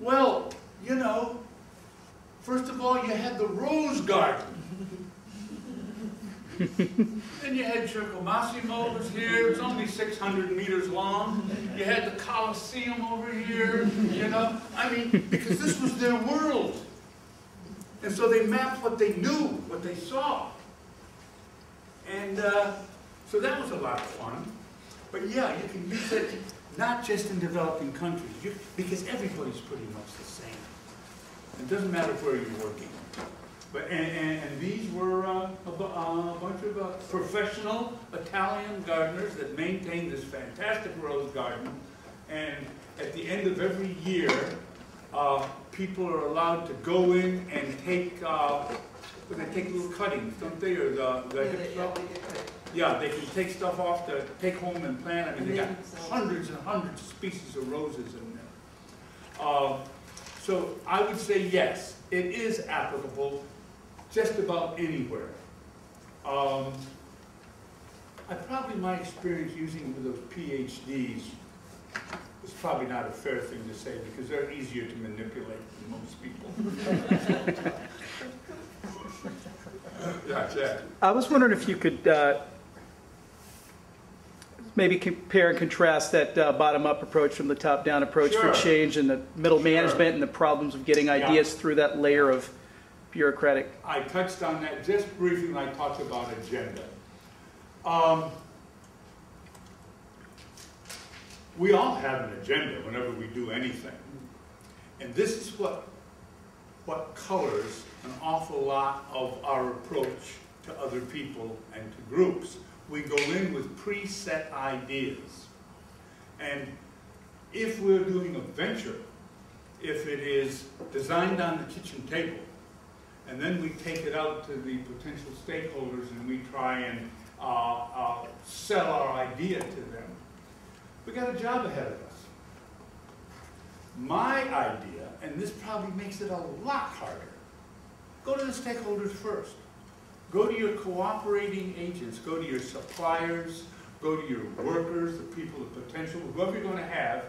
Well, you know, first of all, you had the rose garden. Then you had Circo Massimo was here. It was only 600 meters long. You had the Colosseum over here, you know. I mean, because this was their world. And so they mapped what they knew, what they saw. And so that was a lot of fun. But yeah, you can use it not just in developing countries, because everybody's pretty much the same. It doesn't matter where you're working. But, and these were a bunch of professional Italian gardeners that maintained this fantastic rose garden. And at the end of every year, people are allowed to go in and take, they take little cuttings, don't they? Or yeah, they can take stuff off to take home and plant. I mean, they got hundreds and hundreds of species of roses in there. So I would say yes, it is applicable just about anywhere. My experience using with those PhDs is probably not a fair thing to say because they're easier to manipulate than most people. Yeah. I was wondering if you could maybe compare and contrast that bottom-up approach from the top-down approach for change and the middle management and the problems of getting ideas through that layer of bureaucratic. I touched on that just briefly when I talked about agenda. We all have an agenda whenever we do anything. And this is what colors an awful lot of our approach to other people and to groups. We go in with preset ideas. And if we're doing a venture, if it is designed on the kitchen table, and then we take it out to the potential stakeholders and we try and sell our idea to them, we got a job ahead of us. My idea, and this probably makes it a lot harder, go to the stakeholders first. Go to your cooperating agents, go to your suppliers, go to your workers, the people of potential, whoever you're going to have,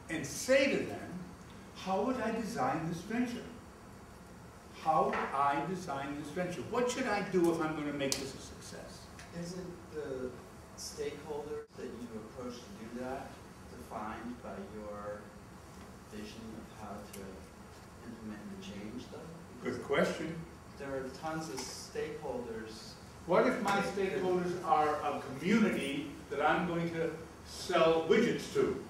and say to them, how would I design this venture? How would I design this venture? What should I do if I'm going to make this a success? Isn't the stakeholders that you approach to do that defined by your vision of how to implement the change, though? Good question. There are tons of stakeholders. What if my stakeholders are a community that I'm going to sell widgets to?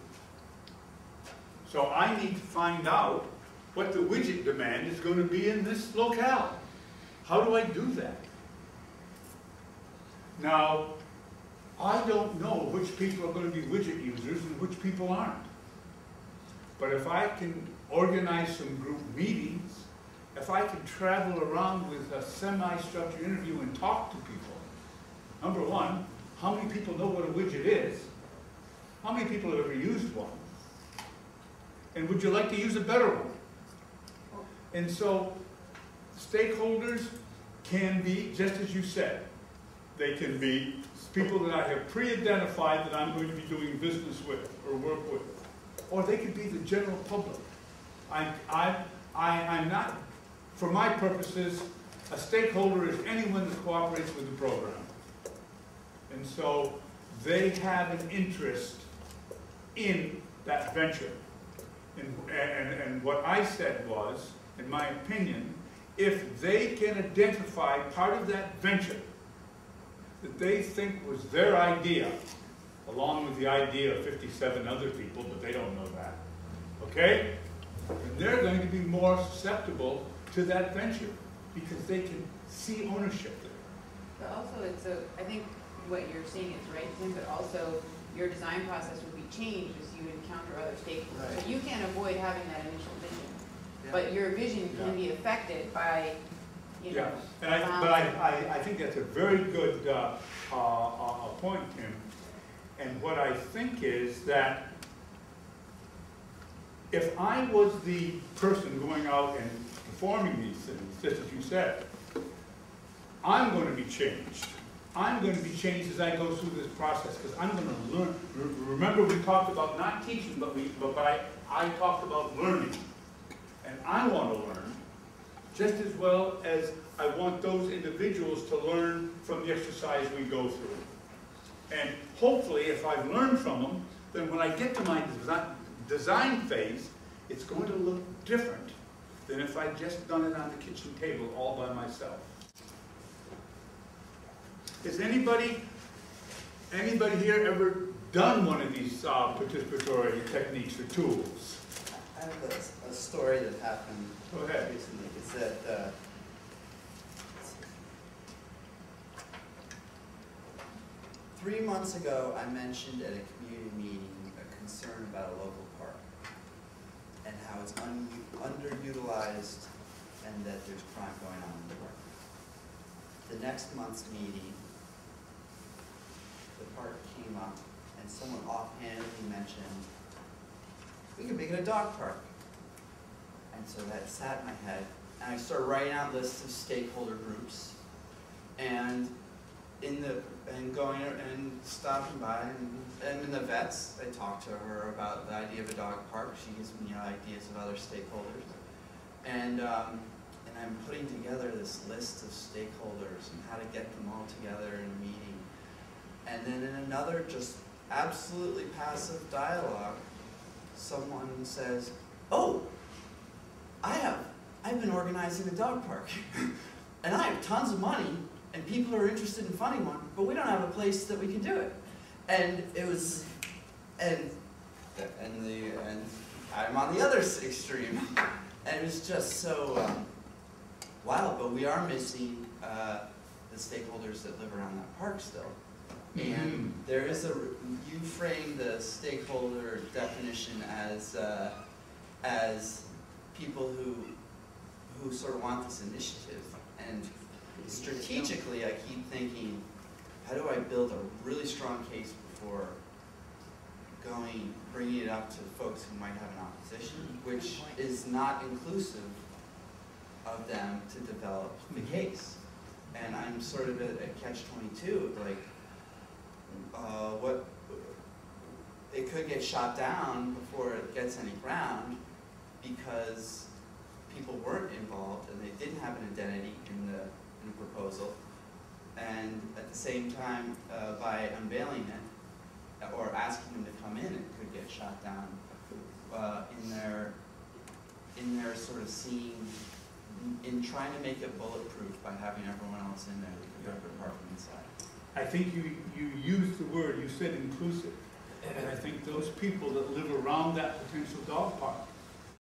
So I need to find out what the widget demand is going to be in this locale. How do I do that? Now, I don't know which people are going to be widget users and which people aren't. But if I can organize some group meetings, if I can travel around with a semi-structured interview and talk to people, number one, how many people know what a widget is? How many people have ever used one? And would you like to use a better one? And so stakeholders can be, just as you said, they can be people that I have pre-identified that I'm going to be doing business with or work with. Or they could be the general public. I'm not, for my purposes, a stakeholder is anyone that cooperates with the program. And so they have an interest in that venture. And what I said was, in my opinion, if they can identify part of that venture that they think was their idea, along with the idea of 57 other people, but they don't know that, okay? And they're going to be more susceptible to that venture because they can see ownership there. But also, I think what you're saying is right, Tim, but also your design process would be changed as you encounter other stakeholders. Right. So you can't avoid having that initial vision, but your vision can be affected by, you know. And I think that's a very good point, Tim. And what I think is that if I was the person going out and performing these things, just as you said, I'm going to be changed. I'm going to be changed as I go through this process because I'm going to learn. Remember, we talked about not teaching, but I talked about learning. want to learn, just as well as I want those individuals to learn from the exercise we go through. And hopefully, if I've learned from them, then when I get to my design phase, it's going to look different than if I'd just done it on the kitchen table all by myself. Has anybody here ever done one of these participatory techniques or tools? I have a story that happened Go ahead. recently. It's that 3 months ago, I mentioned at a community meeting a concern about a local park and how it's underutilized and that there's crime going on in the park. The next month's meeting, the park came up and someone offhandedly mentioned, we could make it a dog park. And so that sat in my head, and I started writing out lists of stakeholder groups, and going and stopping by, and in the vets, I talked to her about the idea of a dog park. She gives me ideas of other stakeholders, and I'm putting together this list of stakeholders and how to get them all together in a meeting. And then in another just absolutely passive dialogue, someone says, "Oh, I've been organizing a dog park, and I have tons of money, and people are interested in funding one, but we don't have a place that we can do it." And it was, and I'm on the other extreme, and it was just so wild. But we are missing the stakeholders that live around that park still. And there is you frame the stakeholder definition as people who sort of want this initiative. And strategically, I keep thinking, how do I build a really strong case before bringing it up to folks who might have an opposition, which is not inclusive of them to develop the case. And I'm sort of at catch-22, like, it could get shot down before it gets any ground because people weren't involved and they didn't have an identity in the proposal, and at the same time, by unveiling it or asking them to come in, it could get shot down in their sort of seeing, in trying to make it bulletproof by having everyone else in there that could go apart from inside. I think you used the word, you said inclusive, and I think those people that live around that potential dog park